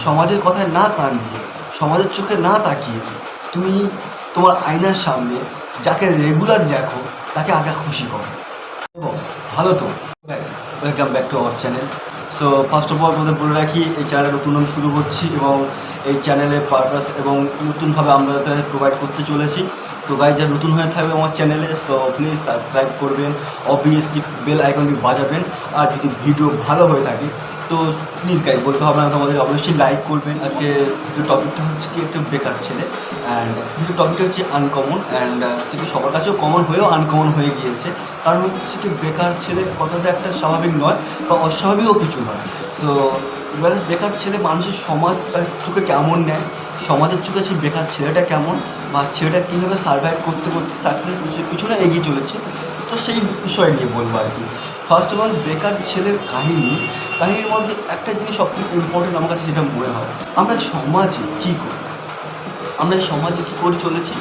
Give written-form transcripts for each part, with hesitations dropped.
সমাজের কথায় না কান দিয়ে, সমাজের চোখে না তাকিয়ে তুমি তোমার আয়নার সামনে যাকে রেগুলার দেখো তাকে আগে খুশি করো। এবং ভালো তো ব্যাস, welcome back to our channel. So first of all তোমাদের বলে রাখি, এই চ্যানেলে নতুন আমি শুরু করছি এবং এই চ্যানেলের পারপাস এবং নতুনভাবে আমরা তাদের প্রোভাইড করতে চলেছি। তো গাইজ যারা নতুন হয়ে থাকবে আমার চ্যানেলে, সো প্লিজ সাবস্ক্রাইব করবেন, অবভিয়াসলি বেল আইকনটি বাজাবেন। আর যদি ভিডিও ভালো হয়ে থাকে তো প্লিজ গাইজ বলতে হবে না তোমাদের, অবশ্যই লাইক করবেন। আজকে ভিডিও টপিকটা হচ্ছে কি একটা বেকার ছেলে, অ্যান্ড ভিডিও টপিকটা হচ্ছে আনকমন, অ্যান্ড হচ্ছে কি সবার কাছেও কমন হয়েও আনকমন হয়ে গিয়েছে। কারণ হচ্ছে কি বেকার ছেলে কথাটা একটা স্বাভাবিক নয় বা অস্বাভাবিকও কিছু নয়। সো বেকার ছেলে মানুষের সমাজ চোখে কেমন নেয়, সমাজের চোখে সেই বেকার ছেলেটা কেমন, বা ছেলেটা কীভাবে সার্ভাইভ করতে করতে সাকসেসের পিছনে এগিয়ে চলেছে, তো সেই বিষয় নিয়ে বলবো আর কি। ফার্স্ট অফ অল বেকার ছেলের কাহিনীর মধ্যে একটা জিনিস সবথেকে ইম্পর্টেন্ট আমার কাছে যেটা মনে হয়, আমরা সমাজে কী করি, আমরা এই সমাজে কী করে চলেছি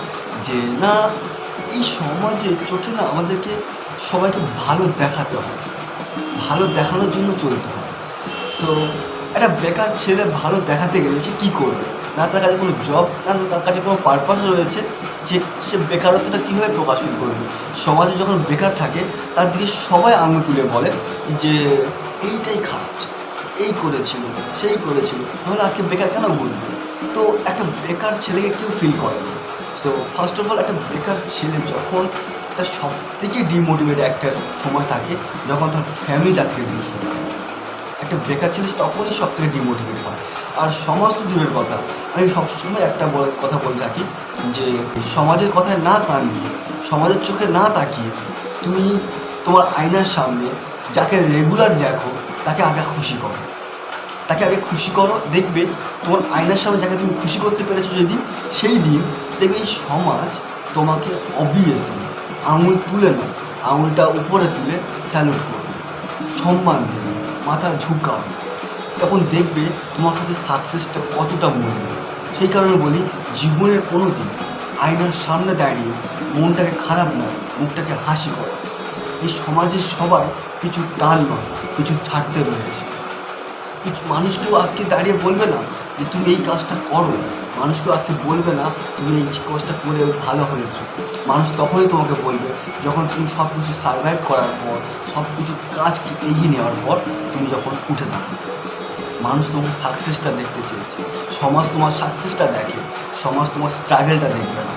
যে না এই সমাজের চোখে না আমাদেরকে সবাইকে ভালো দেখাতে হয়, ভালো দেখানোর জন্য চলতে হয়। সো একটা বেকার ছেলে ভালো দেখাতে গেলে সে কী করবে, না তার কাছে কোনো জব, না তার কাছে কোনো পারপাস রয়েছে যে সে বেকারত্বটা কীভাবে প্রকাশন করবে। সমাজে যখন বেকার থাকে তার দিকে সবাই আঙুল তুলে বলে যে এইটাই খারাপ, এই করেছিল সেই করেছিল, তাহলে আজকে বেকার কেন বলবে। তো একটা বেকার ছেলেকে কেউ ফিল করে না। সো ফার্স্ট অফ অল একটা বেকার ছেলে যখন তার সব থেকে ডিমোটিভেট একটা সময় থাকে যখন তার ফ্যামিলি তার থেকে দূর সরে যায়। একটা বেকার ছেলে তখনই সব থেকে ডিমোটিভেট হয়। আর সমাজ তো দূরের কথা, আমি সবসময় একটা কথা বলে থাকি যে সমাজের কথায় না কান দিয়ে, সমাজের চোখে না তাকিয়ে তুমি তোমার আয়নার সামনে যাকে রেগুলার দেখো তাকে আগে খুশি করো, তাকে আগে খুশি করো। দেখবে তোমার আয়নার সামনে যাকে তুমি খুশি করতে পেরেছো যেদিন, সেই দিন দেখবে এই সমাজ তোমাকে অবভিয়াসলি আঙুল তুলে না, আঙুলটা উপরে তুলে স্যালুট করবে, সম্মান দেবে, মাথা ঝুঁকাবে। তখন দেখবে তোমার কাছে সাকসেসটা কতটা মূল্য। সেই কারণে বলি, জীবনের কোনো দিন আয়নার সামনে দাঁড়িয়ে মনটাকে খারাপ নয়, মুখটাকে হাসি করো। এই সমাজের সবাই কিছু টাল নয়, কিছু ছাড়তে রয়েছে। কিছু মানুষকেও আজকে দাঁড়িয়ে বলবে না যে তুমি এই কাজটা করো, মানুষকেও আজকে বলবে না তুমি এই কাজটা করে ভালো হয়েছো। মানুষ তখনই তোমাকে বলবে যখন তুমি সব কিছু সার্ভাইভ করার পর, সব কিছু কাজকে এগিয়ে নেওয়ার পর তুমি যখন উঠে দাঁড়াবে। মানুষ তোমার সাকসেসটা দেখতে চেয়েছে, সমাজ তোমার সাকসেসটা দেখে, সমাজ তোমার স্ট্রাগলটা দেখবে না।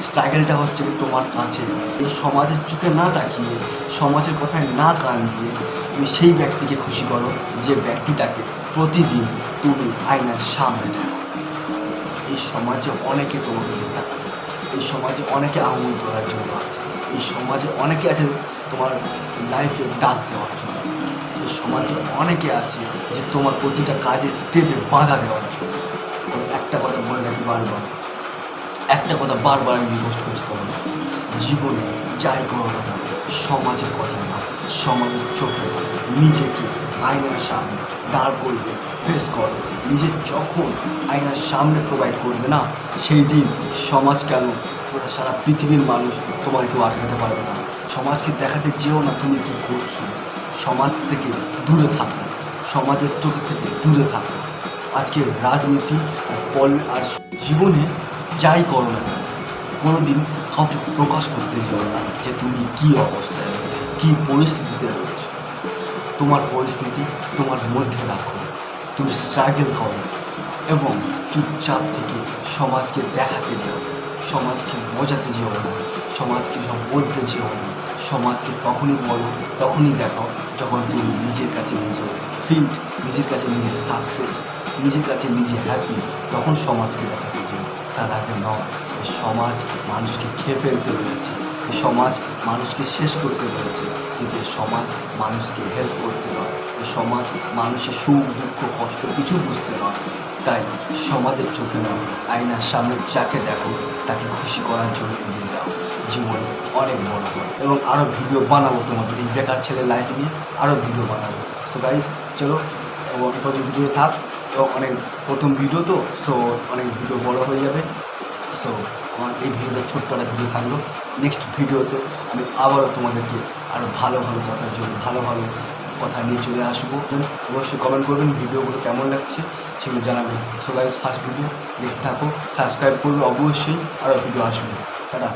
স্ট্রাগলটা হচ্ছে তোমার কাছে। এই সমাজের চোখে না তাকিয়ে, সমাজের কথায় না কান দিয়ে তুমি সেই ব্যক্তিকে খুশি করো যে ব্যক্তিটাকে প্রতিদিন তুমি আয়নার সামনে দেখো। এই সমাজে অনেকে তোমাকে দেখাবে, এই সমাজে অনেকে আঙুল তোলার জন্য আছে, এই সমাজে অনেকে আছে তোমার লাইফে ডাক দেওয়ার জন্য, এই সমাজে অনেকে আছে যে তোমার প্রতিটা কাজে স্টেপে বাধা দেওয়ার জন্য। তবে একটা কথা বলে রাখি বারবার, একটা কথা বারবার আমি রিকোয়েস্ট করছি তোমাকে, জীবনে যাই করো না সমাজের কথা না, সমাজের চোখে নিজেকে আয়নার সামনে দাঁড় করবে, ফেস করো। নিজে যখন আয়নার সামনে প্রোভাইড করবে না, সেই দিন সমাজ কেন পুরো সারা পৃথিবীর মানুষ তোমাকে কেউ আটকাতে পারবে না। সমাজকে দেখাতে যেও না তুমি কী করছো, সমাজ থেকে দূরে থাকো, সমাজের চোখ থেকে দূরে থাকো। আজকে রাজনীতি আর জীবনে যাই করো না কোনো দিন কাউকে প্রকাশ করতে যাও না যে তুমি কী অবস্থায় রয়েছো, কী পরিস্থিতিতে রয়েছো। তোমার পরিস্থিতি তোমার মধ্যে রাখো, তুমি স্ট্রাগল করো এবং চুপচাপ থেকে সমাজকে দেখাতে যাও, সমাজকে বোঝাতে যেও না, সমাজকে সব বলতে যেও না। সমাজকে তখনই বলো, তখনই দেখাও যখন তুমি নিজের কাছে নিজে ফিট, নিজের কাছে নিজের সাকসেস, নিজের কাছে নিজে হ্যাপি, তখন সমাজকে দেখাতে যেও। তার আগে নয়। এই সমাজ মানুষকে খেয়ে ফেলতে রয়েছে, এই সমাজ মানুষকে শেষ করতে রয়েছে, কিন্তু এই সমাজ মানুষকে হেল্প করতে নয়, এই সমাজ মানুষের সুখ দুঃখ কষ্ট কিছু বুঝতে নয়। তাই সমাজের চোখে নয়, আয়নার সামনে যাকে দেখো তাকে খুশি করার জন্য এগিয়ে যাও। জীবন অনেক বড় হয় এবং আরও ভিডিও বানাবো তোমাদের এই বেকার ছেলের লাইফ নিয়ে, আরও ভিডিও বানাবো। সো গাইজ চলো, এবং ভিডিও থাক এবং অনেক প্রথম ভিডিও তো, সো অনেক ভিডিও বড় হয়ে যাবে। সো আমার এই ভিডিওটা ছোট্ট একটা ভিডিও থাকলো। নেক্সট ভিডিওতে আমি আবারও তোমাদেরকে আরও ভালো ভালো কথার জন্য ভালো ভালো কথা নিয়ে চলে আসবো। অবশ্যই কমেন্ট করবেন ভিডিওগুলো কেমন লাগছে। সেগুলো জানাবেন। সো গাইস ফার্স্ট ভিডিও দেখতে থাকো, সাবস্ক্রাইব করবে অবশ্যই, আরও ভিডিও আসবে। টাটা।